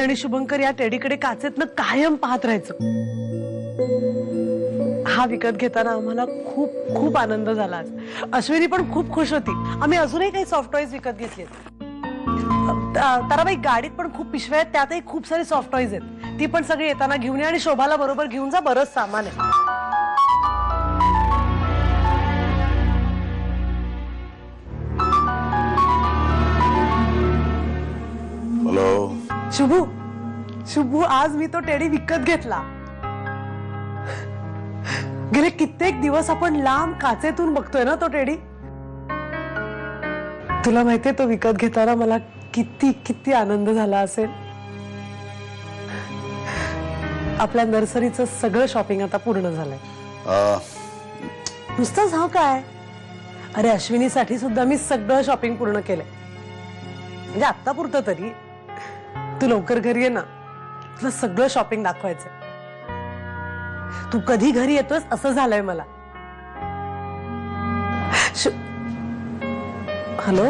आणि शुभंकर या टेडीकडे काचेतनं कायम पाहत राहायचो. हा विकत घेताना आम्हाला खूप खूप आनंद झाला. अश्विनी पण खूप खुश होती. आम्ही अजूनही काही सॉफ्ट टॉयज विकत घेतले. ताराबाई, गाडीत पण खूप पिशव्या आहेत, त्यातही खूप सारे सॉफ्ट टॉयज आहेत. ती पण सगळी येताना घेऊन या आणि शोभाला बरोबर घेऊन जा. बरंच सामान आहे. हॅलो शुभू, शुभू, आज मी तो टेडी विकत घेतला. गेले कित्येक दिवस आपण लांब काचेतून बघतोय ना तो टेडी. तुला माहितीये तो विकत घेताना मला किती किती आनंद झाला असेल. आपल्या नर्सरीचं सगळं शॉपिंग आता पूर्ण झालंय. नुसतंच हा काय, अरे अश्विनीसाठी सुद्धा मी सगळं शॉपिंग पूर्ण केलंय. म्हणजे आत्ता पुरतं तरी. तू लवकर घरी ये ना, तुला सगळं शॉपिंग दाखवायचंय. तू कधी घरी येतोस असं झालंय मला. हॅलो,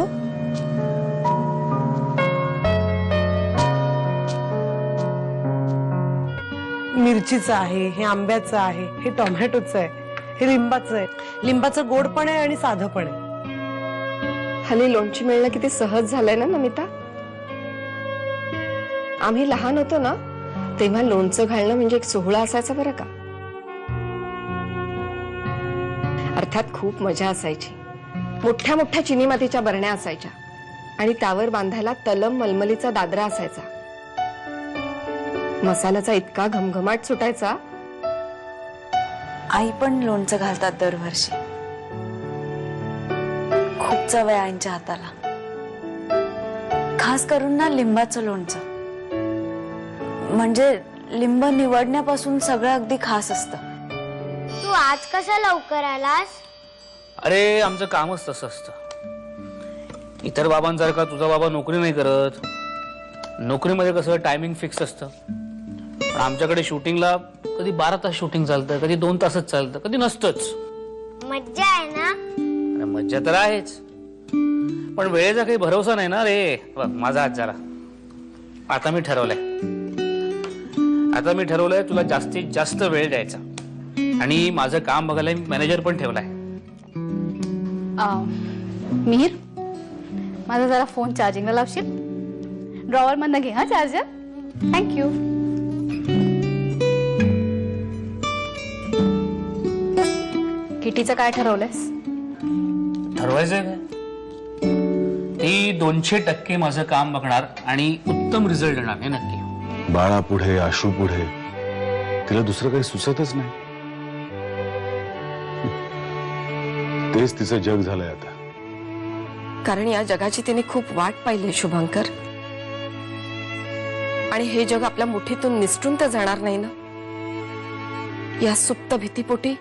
मिरचीचं आहे, हे आंब्याचं आहे, हे टोमॅटोचं आहे, हे लिंबाचं आहे. लिंबाचं गोड पण आहे आणि साधं पण आहे. हल्ली लोणची मिळणं किती सहज झालंय ना नमिता. आम्ही लहान होतो ना तेव्हा लोणचं घालणं म्हणजे एक सोहळा असायचा बरं का. अर्थात खूप मजा असायची. मोठ्या मोठ्या चिनी मातीच्या बरण्या असायच्या आणि त्यावर बांधायला तलम मलमलीचा दादरा असायचा. मसाल्याचा इतका घमघमाट सुटायचा. आई पण लोणचं घालतात दरवर्षी. खूप चव आहे आईंच्या हाताला. खास करून ना लिंबाचं लोणचं. म्हणजे लिंब निवडण्यापासून सगळं अगदी खास असतं. तू आज कसा लवकर आलास? अरे आमचं कामच तसं असतं. इतर बाबांसारखा तुझा बाबा नोकरी नाही करत. नोकरीमध्ये कसं टायमिंग फिक्स असतं, पण आमच्याकडे शूटिंगला कधी 12 तास शूटिंग चालतं, कधी 2 तासच चालतं, कधी नसतंच. मज्जा आहे ना? अरे मज्जा तर आहेच, पण वेळेचा काही भरोसा नाही ना रे. बघ माझा हात जरा. आता मी ठरवलंय तुला जास्तीत जास्त वेळ द्यायचा आणि माझं काम बघायला मॅनेजर पण ठेवलाय. मिहीर, माझा जरा फोन चार्जिंगला लावशील? ड्रॉवर मधनं घे हा चार्जर. थँक्यू. किटीचं काय ठरवलंयस? ठरवायचंय काय? ती 200% माझं काम बघणार आणि उत्तम रिझल्ट देणार हे नक्की. बाळा पुढे, आशू पुढे, तिला दुसरं काही सुचतच नाही. तेच तिचं जग झालंय आता. कारण या जगाची तिने खूप वाट पाहिली शुभंकर. आणि हे जग आपल्या मुठीतून निसटून तर जाणार नाही ना. या सुप्त भीतीपोटी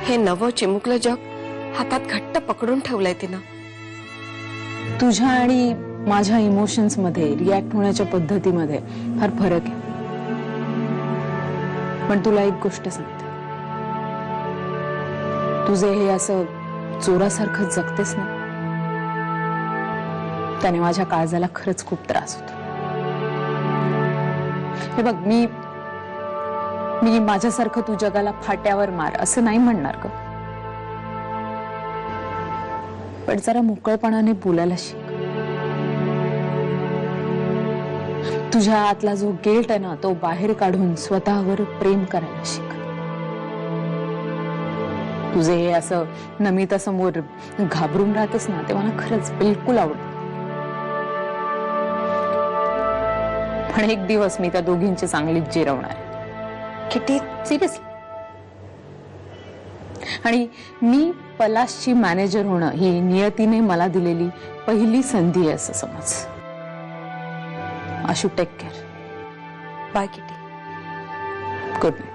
हे नवं चिमुकलं जग हातात घट्ट पकडून ठेवलंय तिनं. तुझ्या आणि माझ्या इमोशन्स मध्ये, रिॲक्ट होण्याच्या पद्धतीमध्ये फार फरक आहे. पण तुला एक गोष्ट सांगते, तुझे हे असं चोरासारखं जगतेस ना, त्याने माझ्या काळजाला खरंच खूप त्रास होतो. हे बघ, मी माझ्यासारखं तू जगाला फाट्यावर मार असं नाही म्हणणार ग, पण जरा मोकळपणाने बोलायला शिक. तुझ्या आतला जो गिल्ट आहे ना, तो बाहेर काढून स्वतःवर प्रेम करायला शिक. तुझे हे असं नमिता समोर घाबरून राहतेस ना, ते मला खरंच बिलकुल आवडत. पण एक दिवस मी त्या दोघींची चांगलीच जिरवणार आहे. किती सिरियसली. आणि मी पलाशची मॅनेजर होणं ही नियतीने मला दिलेली पहिली संधी आहे असं समज. Ashu, take care. Bye Kitty. Good night.